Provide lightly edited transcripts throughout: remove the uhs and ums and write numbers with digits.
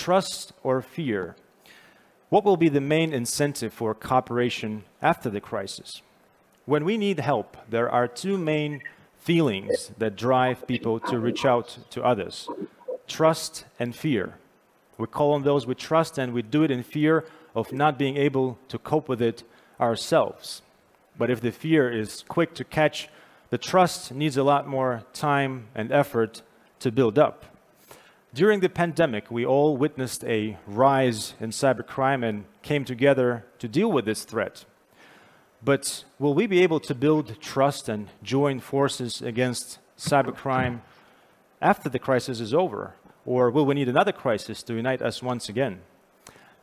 trust or fear? What will be the main incentive for cooperation after the crisis? When we need help, there are two main feelings that drive people to reach out to others: trust and fear. We call on those we trust, and we do it in fear of not being able to cope with it ourselves. But if the fear is quick to catch, the trust needs a lot more time and effort to build up. During the pandemic, we all witnessed a rise in cybercrime and came together to deal with this threat. But will we be able to build trust and join forces against cybercrime after the crisis is over? Or will we need another crisis to unite us once again?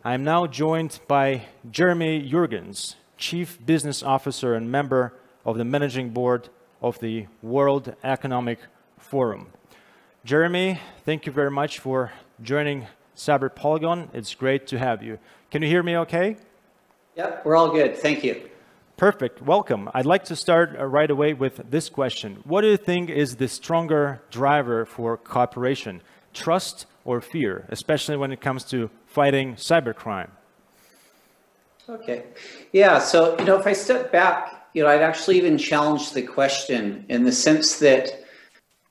I am now joined by Jeremy Jurgens, Chief Business Officer and member of the Managing Board of the World Economic Forum. Jeremy, thank you very much for joining Cyber Polygon. It's great to have you. Can you hear me okay? Yep, we're all good. Thank you. Perfect. Welcome. I'd like to start right away with this question. What do you think is the stronger driver for cooperation, trust or fear, especially when it comes to fighting cybercrime? Okay. Yeah, so, if I step back, I'd actually even challenge the question in the sense that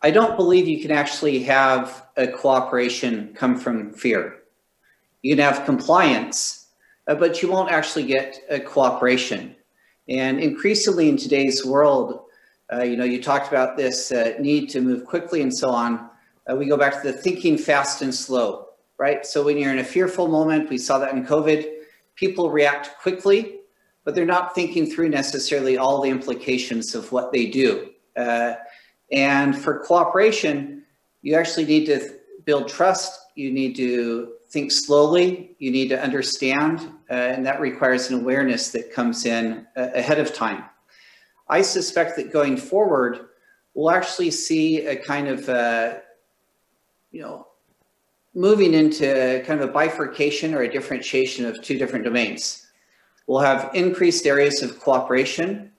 I don't believe you can actually have a cooperation come from fear. You can have compliance, but you won't actually get a cooperation. And increasingly in today's world, you talked about this need to move quickly and so on. We go back to the thinking fast and slow, right? So when you're in a fearful moment, we saw that in COVID, people react quickly, but they're not thinking through necessarily all the implications of what they do. And for cooperation, you actually need to build trust. You need to think slowly. You need to understand, and that requires an awareness that comes in ahead of time. I suspect that going forward, we'll actually see a kind of, moving into kind of a bifurcation or a differentiation of two different domains. We'll have increased areas of cooperation,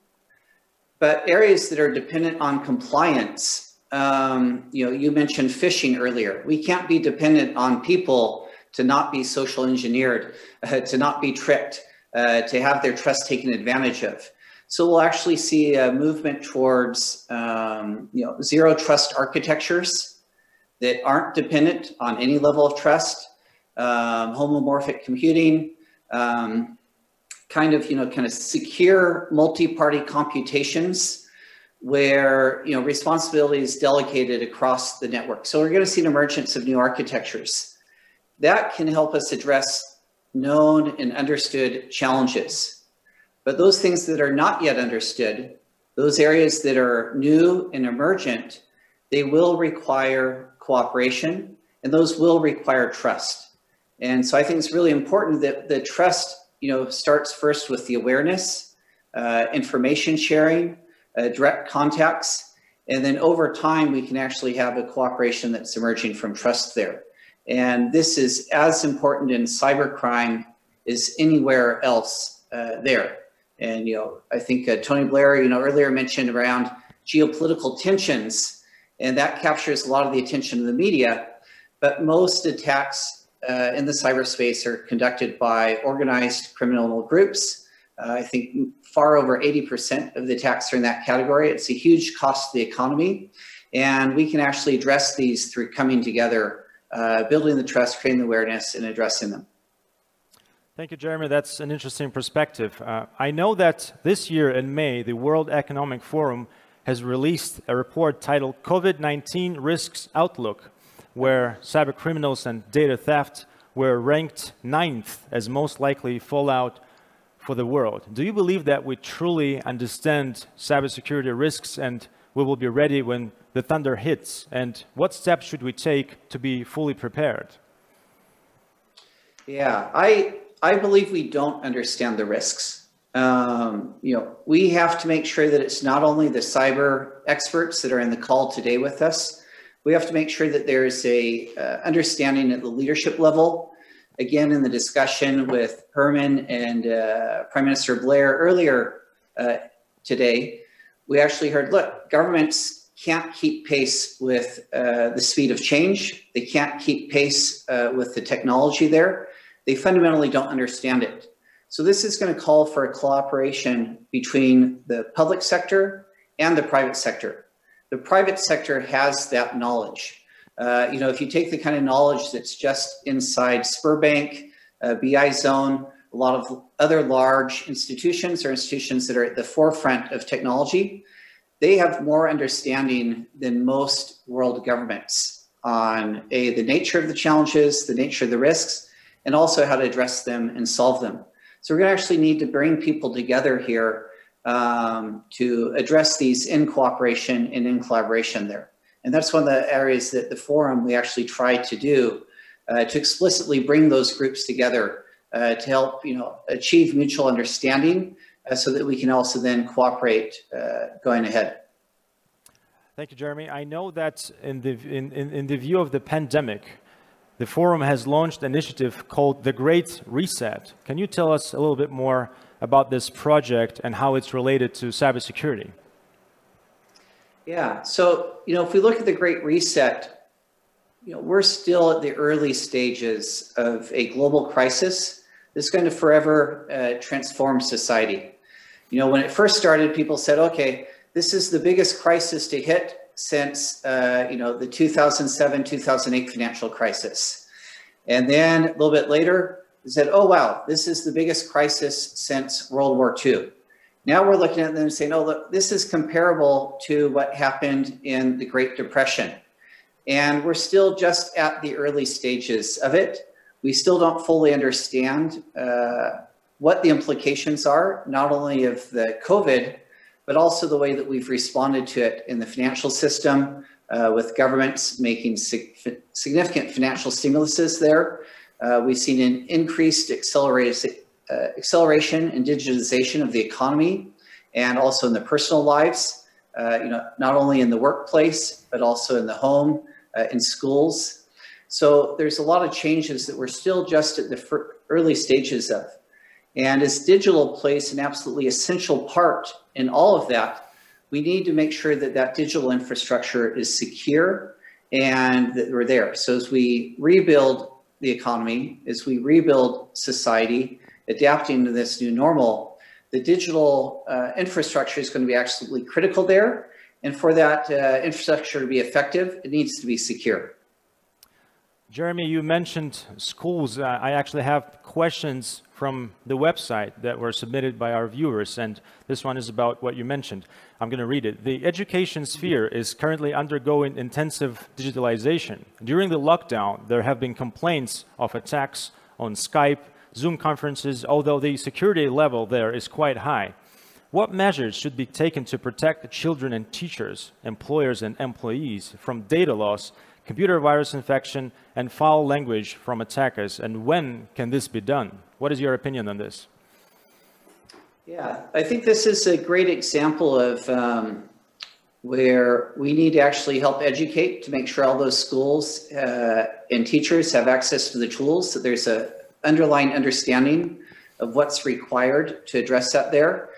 but areas that are dependent on compliance. You mentioned phishing earlier. We can't be dependent on people to not be social engineered, to not be tricked, to have their trust taken advantage of. So we'll actually see a movement towards zero trust architectures that aren't dependent on any level of trust, homomorphic computing, kind of secure multi-party computations where responsibility is delegated across the network. So we're going to see an emergence of new architectures that can help us address known and understood challenges. But those things that are not yet understood, those areas that are new and emergent, they will require cooperation, and those will require trust. And so I think it's really important that the trust starts first with the awareness, information sharing, direct contacts, and then over time we can actually have a cooperation that's emerging from trust there. And this is as important in cybercrime as anywhere else there. And I think Tony Blair earlier mentioned around geopolitical tensions, and that captures a lot of the attention of the media, but most attacks in the cyberspace are conducted by organized criminal groups. I think far over 80% of the attacks are in that category. It's a huge cost to the economy, and we can actually address these through coming together, building the trust, creating the awareness, and addressing them. Thank you, Jeremy. That's an interesting perspective. I know that this year in May, the World Economic Forum has released a report titled COVID-19 Risks Outlook, where cybercriminals and data theft were ranked 9th as most likely fallout for the world. Do you believe that we truly understand cybersecurity risks and we will be ready when the thunder hits? And what steps should we take to be fully prepared? Yeah, I believe we don't understand the risks. We have to make sure that it's not only the cyber experts that are in the call today with us. We have to make sure that there is a understanding at the leadership level. Again, in the discussion with Herman and Prime Minister Blair earlier today, we actually heard, look, governments can't keep pace with the speed of change. They can't keep pace with the technology there. They fundamentally don't understand it. So this is going to call for a cooperation between the public sector and the private sector. The private sector has that knowledge. If you take the kind of knowledge that's just inside Spurbank, BI.ZONE, a lot of other large institutions or institutions that are at the forefront of technology, they have more understanding than most world governments on the nature of the challenges, the nature of the risks, and also how to address them and solve them. So we're going to actually need to bring people together here to address these in cooperation and in collaboration there. And that's one of the areas that the forum we actually try to do, to explicitly bring those groups together to help achieve mutual understanding so that we can also then cooperate going ahead. Thank you, Jeremy. I know that in the view of the pandemic, the forum has launched an initiative called the Great Reset. Can you tell us a little bit more about this project and how it's related to cybersecurity? Yeah, so if we look at the Great Reset, we're still at the early stages of a global crisis that's going to forever transform society. When it first started, people said, okay, this is the biggest crisis to hit since the 2007-2008 financial crisis. And then a little bit later, they said, oh, wow, this is the biggest crisis since World War II. Now we're looking at them and saying, oh, look, this is comparable to what happened in the Great Depression. And we're still just at the early stages of it. We still don't fully understand what the implications are, not only of the COVID, but also the way that we've responded to it in the financial system, with governments making significant financial stimuluses there. We've seen an increased acceleration and digitization of the economy, and also in the personal lives, not only in the workplace, but also in the home, in schools. So there's a lot of changes that we're still just at the early stages of. And as digital plays an absolutely essential part in all of that, we need to make sure that that digital infrastructure is secure and that we're there. So as we rebuild the economy, as we rebuild society, adapting to this new normal, the digital infrastructure is going to be absolutely critical there. And for that infrastructure to be effective, it needs to be secure. Jeremy, you mentioned schools. I actually have questions from the website that were submitted by our viewers, and this one is about what you mentioned. I'm going to read it. The education sphere is currently undergoing intensive digitalization. During the lockdown, there have been complaints of attacks on Skype, Zoom conferences, although the security level there is quite high. What measures should be taken to protect the children and teachers, employers and employees from data loss, computer virus infection, and foul language from attackers, and when can this be done? What is your opinion on this? Yeah, I think this is a great example of where we need to actually help educate to make sure all those schools and teachers have access to the tools, that there's an underlying understanding of what's required to address that there.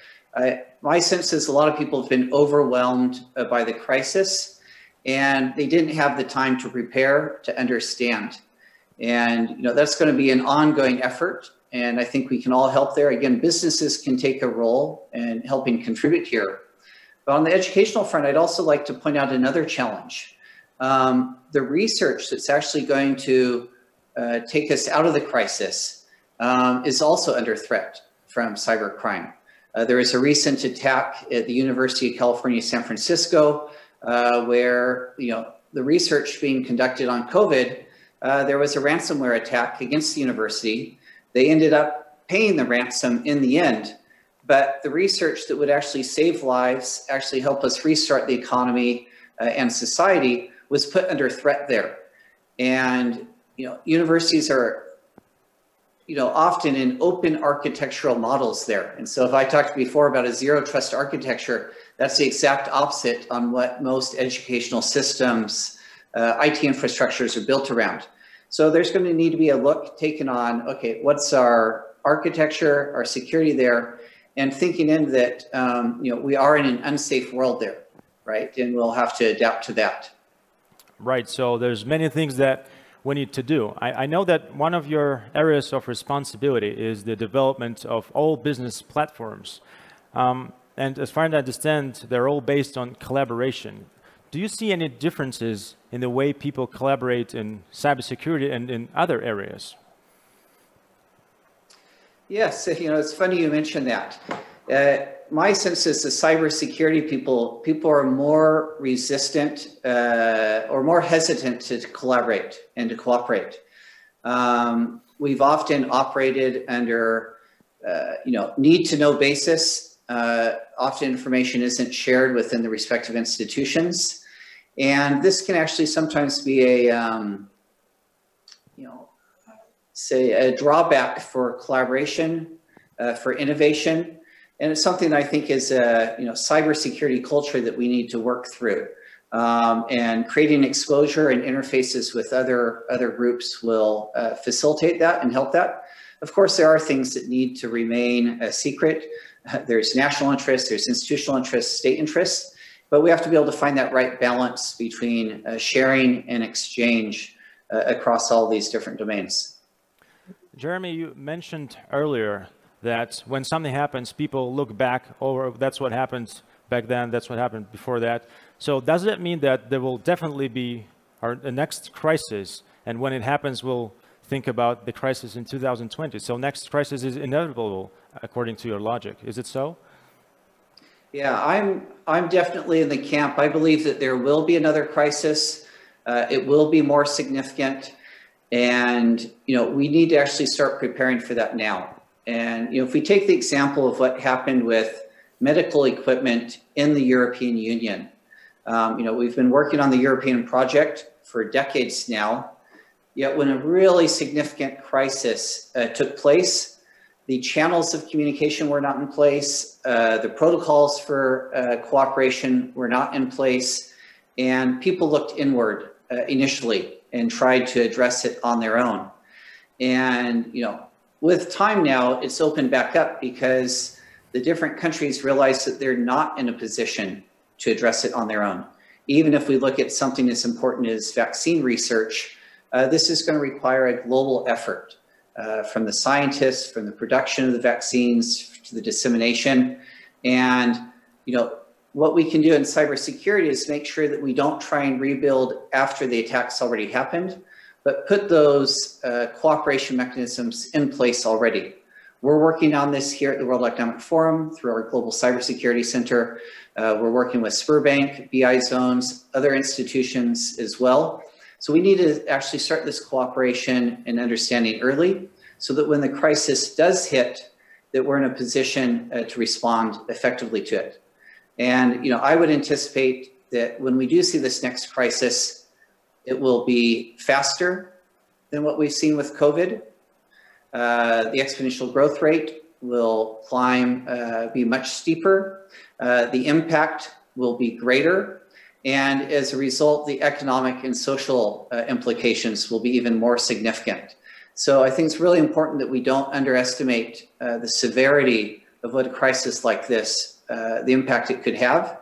My sense is a lot of people have been overwhelmed by the crisis, and they didn't have the time to prepare, to understand. And that's going to be an ongoing effort, and I think we can all help there. Again, businesses can take a role in helping contribute here. But on the educational front, I'd also like to point out another challenge. The research that's actually going to take us out of the crisis is also under threat from cybercrime. There was a recent attack at the University of California, San Francisco, where the research being conducted on COVID, there was a ransomware attack against the university. They ended up paying the ransom in the end, but the research that would actually save lives, actually help us restart the economy and society, was put under threat there. And universities are often in open architectural models there. And so if I talked before about a zero trust architecture, that's the exact opposite on what most educational systems, IT infrastructures are built around. So there's going to need to be a look taken on, okay, what's our architecture, our security there, and thinking in that, we are in an unsafe world there. right? And we'll have to adapt to that. Right, so there's many things that we need to do. I know that one of your areas of responsibility is the development of all business platforms. And as far as I understand, they're all based on collaboration. Do you see any differences in the way people collaborate in cybersecurity and in other areas? Yes, it's funny you mentioned that. My sense is the cybersecurity people are more resistant or more hesitant to collaborate and to cooperate. We've often operated under, need-to-know basis. Often information isn't shared within the respective institutions, and this can actually sometimes be a drawback for collaboration, for innovation. And it's something I think is a cybersecurity culture that we need to work through. And creating exposure and interfaces with other groups will facilitate that and help that. Of course, there are things that need to remain secret. There's national interest, there's institutional interest, state interests, but we have to be able to find that right balance between sharing and exchange across all these different domains. Jeremy, you mentioned earlier that when something happens, people look back over, that's what happened back then, that's what happened before that. So does that mean that there will definitely be the next crisis, and when it happens, we'll think about the crisis in 2020? So next crisis is inevitable, according to your logic. Is it so? Yeah, I'm definitely in the camp. I believe that there will be another crisis. It will be more significant. And, we need to actually start preparing for that now. And, if we take the example of what happened with medical equipment in the European Union, we've been working on the European project for decades now, yet when a really significant crisis took place, the channels of communication were not in place, the protocols for cooperation were not in place, and people looked inward initially and tried to address it on their own. And, with time now, it's opened back up because the different countries realize that they're not in a position to address it on their own. Even if we look at something as important as vaccine research, this is going to require a global effort from the scientists, from the production of the vaccines to the dissemination. And, what we can do in cybersecurity is make sure that we don't try and rebuild after the attack's already happened, but put those cooperation mechanisms in place already. We're working on this here at the World Economic Forum through our Global Cybersecurity Center. We're working with Sberbank, BI.ZONEs, other institutions as well. So we need to actually start this cooperation and understanding early so that when the crisis does hit, that we're in a position to respond effectively to it. And, I would anticipate that when we do see this next crisis, it will be faster than what we've seen with COVID. The exponential growth rate will climb, be much steeper. The impact will be greater. And as a result, the economic and social implications will be even more significant. So I think it's really important that we don't underestimate the severity of what a crisis like this, the impact it could have.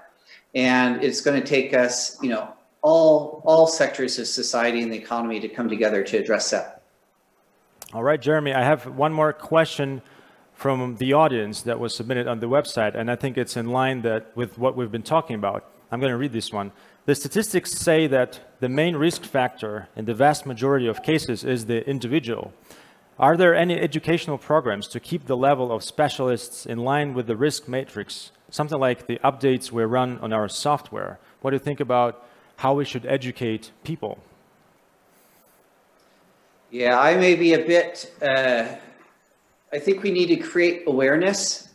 And it's going to take us, all sectors of society and the economy to come together to address that. All right, Jeremy, I have one more question from the audience that was submitted on the website, and I think it's in line with what we've been talking about. I'm going to read this one. The statistics say that the main risk factor in the vast majority of cases is the individual. Are there any educational programs to keep the level of specialists in line with the risk matrix? Something like the updates we run on our software. What do you think about how we should educate people? Yeah, I may be a bit, I think we need to create awareness,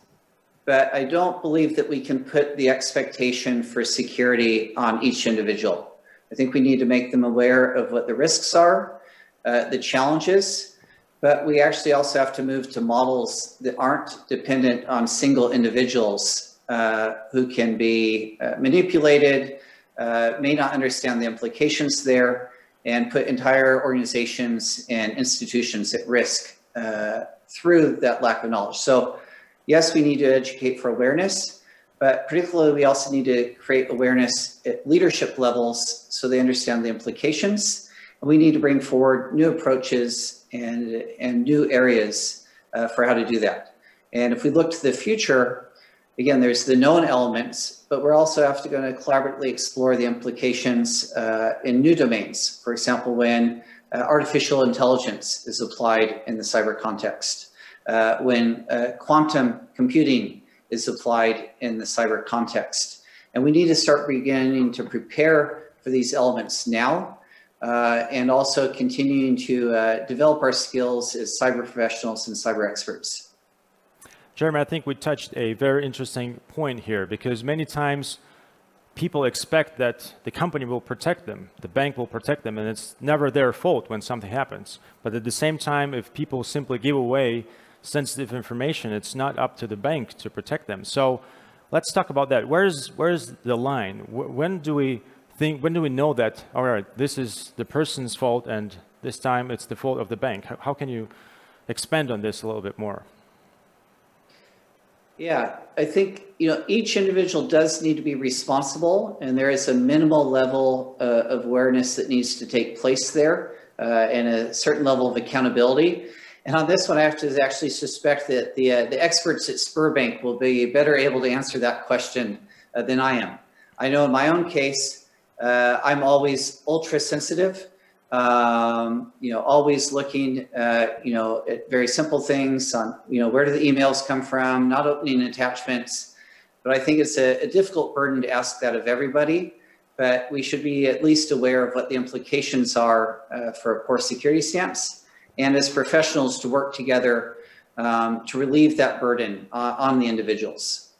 but I don't believe that we can put the expectation for security on each individual. I think we need to make them aware of what the risks are, the challenges, but we actually also have to move to models that aren't dependent on single individuals who can be manipulated, may not understand the implications there, and put entire organizations and institutions at risk through that lack of knowledge. So yes, we need to educate for awareness, But particularly, we also need to create awareness at leadership levels so they understand the implications. And we need to bring forward new approaches and new areas for how to do that. And if we look to the future, again, there's the known elements, but we're also going to collaboratively explore the implications in new domains. For example, when artificial intelligence is applied in the cyber context, when quantum computing is applied in the cyber context. And we need to start beginning to prepare for these elements now, and also continuing to develop our skills as cyber professionals and cyber experts. Jeremy, I think we touched a very interesting point here, because many times people expect that the company will protect them, the bank will protect them, and it's never their fault when something happens. But at the same time, if people simply give away sensitive information, it's not up to the bank to protect them. So let's talk about that. Where's the line? When do we know that, all right, this is the person's fault and this time it's the fault of the bank? How can you expand on this a little bit more? Yeah, I think, each individual does need to be responsible, and there is a minimal level of awareness that needs to take place there, and a certain level of accountability. And on this one, I have to actually suspect that the experts at Spurbank will be better able to answer that question than I am. I know in my own case, I'm always ultra sensitive, always looking, at very simple things on, where do the emails come from, not opening attachments. But I think it's a difficult burden to ask that of everybody, but we should be at least aware of what the implications are for poor security stamps, and as professionals to work together to relieve that burden on the individuals.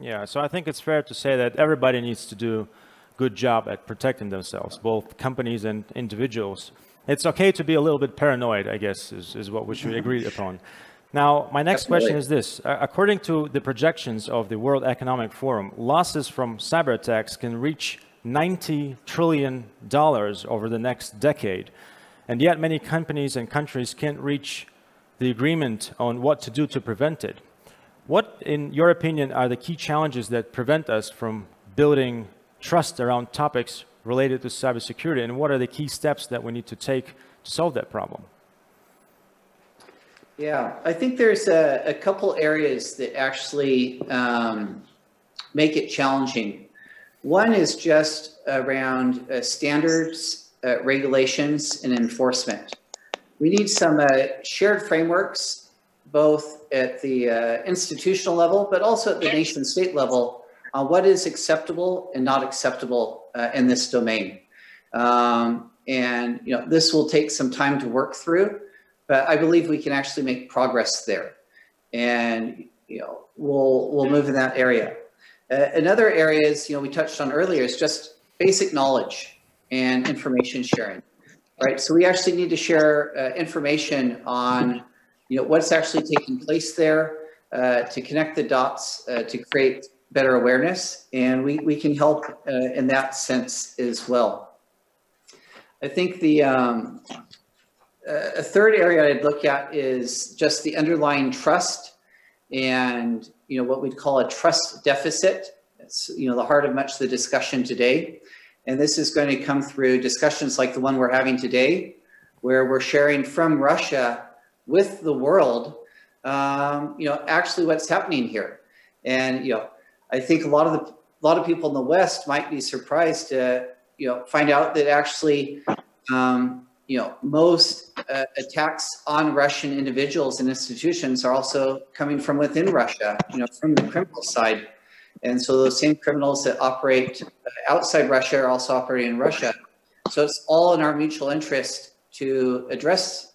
Yeah, so I think it's fair to say that everybody needs to do a good job at protecting themselves, both companies and individuals. It's okay to be a little bit paranoid, I guess, is what we should agree upon. Now, my next question is this. According to the projections of the World Economic Forum, losses from cyber attacks can reach $90 trillion over the next decade. And yet many companies and countries can't reach the agreement on what to do to prevent it. What, in your opinion, are the key challenges that prevent us from building trust around topics related to cybersecurity, and what are the key steps that we need to take to solve that problem? Yeah, I think there's a couple areas that actually make it challenging. One is just around standards, regulations, and enforcement. We need some shared frameworks, both at the institutional level, but also at the nation state level, on what is acceptable and not acceptable in this domain. And this will take some time to work through, but I believe we can actually make progress there. And we'll move in that area. Another area is, we touched on earlier, is just basic knowledge and information sharing, right? So we actually need to share information on, what's actually taking place there, to connect the dots, to create better awareness, and we can help in that sense as well. I think a third area I'd look at is just the underlying trust and, what we'd call a trust deficit. It's, the heart of much of the discussion today. And this is going to come through discussions like the one we're having today, where we're sharing from Russia with the world, actually what's happening here. And, I think a lot of people in the West might be surprised to, find out that actually, most attacks on Russian individuals and institutions are also coming from within Russia, from the criminal side. And so those same criminals that operate outside Russia are also operating in Russia. So it's all in our mutual interest to address,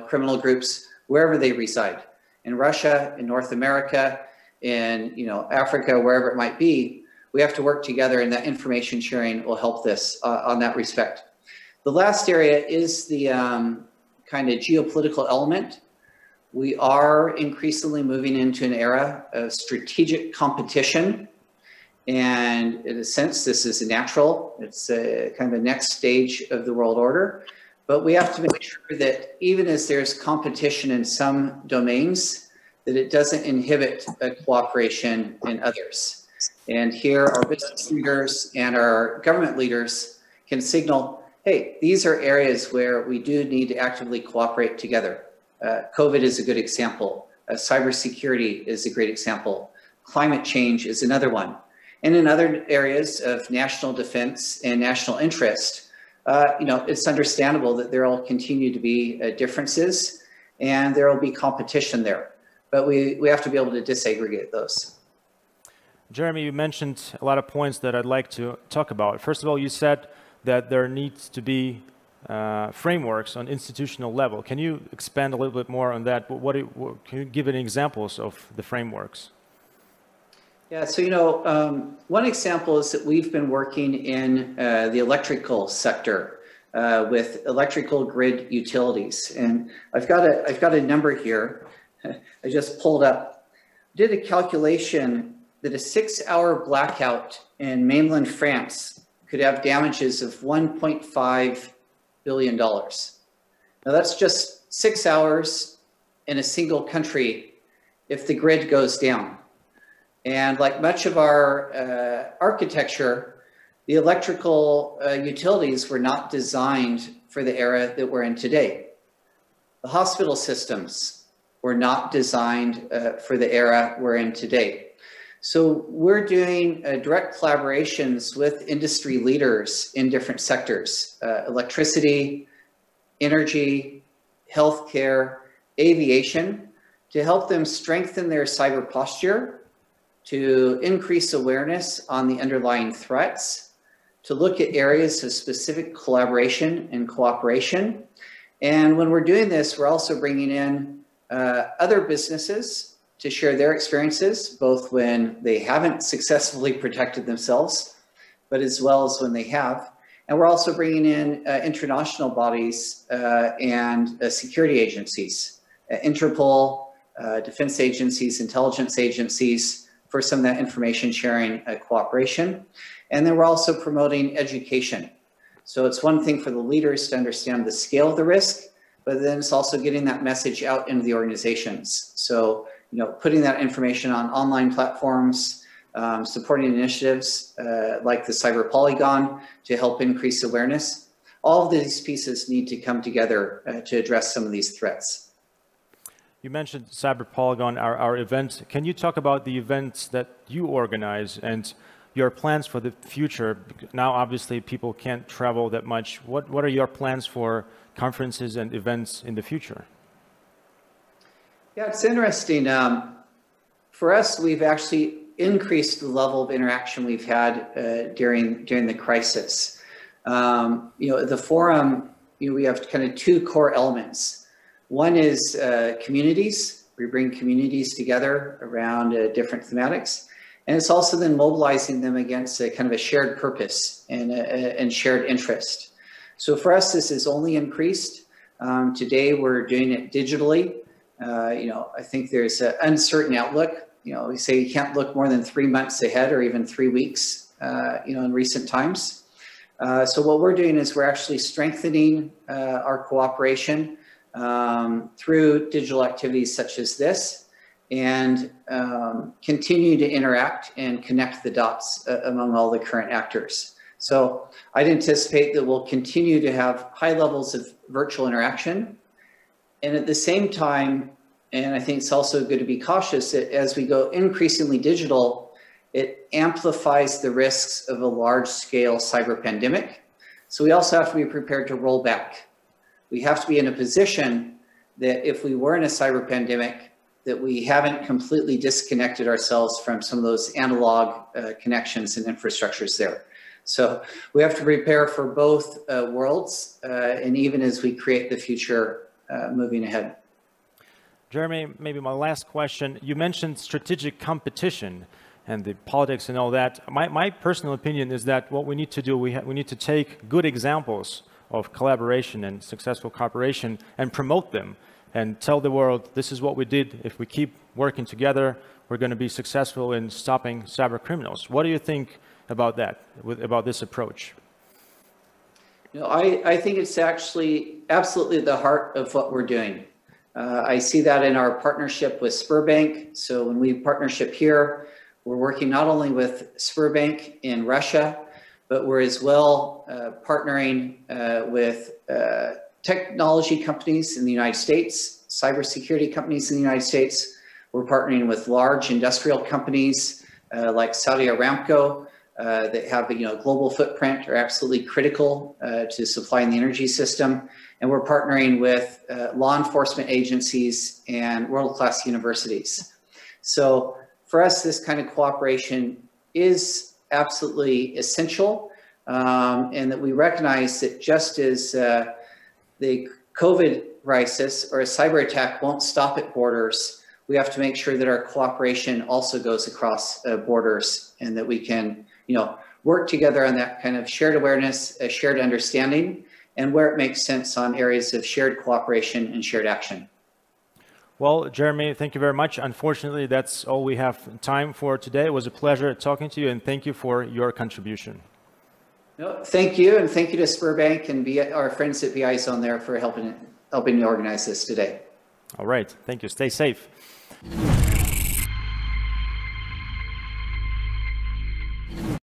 criminal groups wherever they reside, in Russia, in North America, in, Africa, wherever it might be. We have to work together, and that information sharing will help this on that respect. The last area is the kind of geopolitical element. We are increasingly moving into an era of strategic competition. And in a sense, this is natural. It's a kind of the next stage of the world order. But we have to make sure that even as there's competition in some domains, that it doesn't inhibit cooperation in others. And here our business leaders and our government leaders can signal, hey, these are areas where we do need to actively cooperate together. COVID is a good example. Cybersecurity is a great example. Climate change is another one. And in other areas of national defense and national interest, it's understandable that there will continue to be differences and there will be competition there. But we have to be able to disaggregate those. Jeremy, you mentioned a lot of points that I'd like to talk about. First of all, you said that there needs to be frameworks on institutional level. Can you expand a little bit more on that? Can you give any examples of the frameworks? Yeah, so one example is that we've been working in the electrical sector with electrical grid utilities, and I've got a number here. I just pulled up. Did a calculation that a 6-hour blackout in mainland France could have damages of $1.5 billion. Now that's just 6 hours in a single country if the grid goes down. And like much of our architecture, the electrical utilities were not designed for the era that we're in today. The hospital systems were not designed for the era we're in today. So we're doing direct collaborations with industry leaders in different sectors, electricity, energy, healthcare, aviation, to help them strengthen their cyber posture, to increase awareness on the underlying threats, to look at areas of specific collaboration and cooperation. And when we're doing this, we're also bringing in other businesses to share their experiences, both when they haven't successfully protected themselves, but as well as when they have. And we're also bringing in international bodies and security agencies, Interpol, defense agencies, intelligence agencies, for some of that information sharing cooperation. And then we're also promoting education. So it's one thing for the leaders to understand the scale of the risk, but then it's also getting that message out into the organizations. So, putting that information on online platforms, supporting initiatives like the Cyber Polygon to help increase awareness. All of these pieces need to come together to address some of these threats. You mentioned Cyber Polygon, our event. Can you talk about the events that you organize and your plans for the future? Now, obviously, people can't travel that much. What are your plans for conferences and events in the future? Yeah, it's interesting. For us, we've actually increased the level of interaction we've had during the crisis. The forum, we have kind of two core elements. One is communities. We bring communities together around different thematics. And it's also then mobilizing them against a kind of a shared purpose and shared interest. So for us, this has only increased. Today, we're doing it digitally. I think there's an uncertain outlook. We say you can't look more than 3 months ahead or even 3 weeks, in recent times. So what we're doing is we're actually strengthening our cooperation through digital activities such as this, and continue to interact and connect the dots among all the current actors. So I'd anticipate that we'll continue to have high levels of virtual interaction. And at the same time, and I think it's also good to be cautious, that as we go increasingly digital, it amplifies the risks of a large-scale cyber pandemic. So we also have to be prepared to roll back. We have to be in a position that if we were in a cyber pandemic, that we haven't completely disconnected ourselves from some of those analog connections and infrastructures there. So we have to prepare for both worlds, and even as we create the future moving ahead. Jeremy, maybe my last question. You mentioned strategic competition and the politics and all that. My personal opinion is that what we need to do, we need to take good examples of collaboration and successful cooperation and promote them and tell the world, this is what we did. If we keep working together, we're going to be successful in stopping cyber criminals. What do you think about that, about this approach? I think it's actually absolutely the heart of what we're doing. I see that in our partnership with Sberbank. So when we partnership here, We're working not only with Sberbank in Russia, but we're as well partnering with technology companies in the United States, cybersecurity companies in the United States. We're partnering with large industrial companies like Saudi Aramco that have a global footprint, are absolutely critical to supplying the energy system. And we're partnering with law enforcement agencies and world-class universities. So for us, this kind of cooperation is absolutely essential, and that we recognize that just as the COVID crisis or a cyber attack won't stop at borders, we have to make sure that our cooperation also goes across borders, and that we can, work together on that kind of shared awareness, a shared understanding, and where it makes sense on areas of shared cooperation and shared action. Well, Jeremy, thank you very much. Unfortunately, that's all we have time for today. It was a pleasure talking to you, and thank you for your contribution. No, thank you, and thank you to Sberbank and our friends at BI.ZONE there for helping me organize this today. All right, thank you. Stay safe.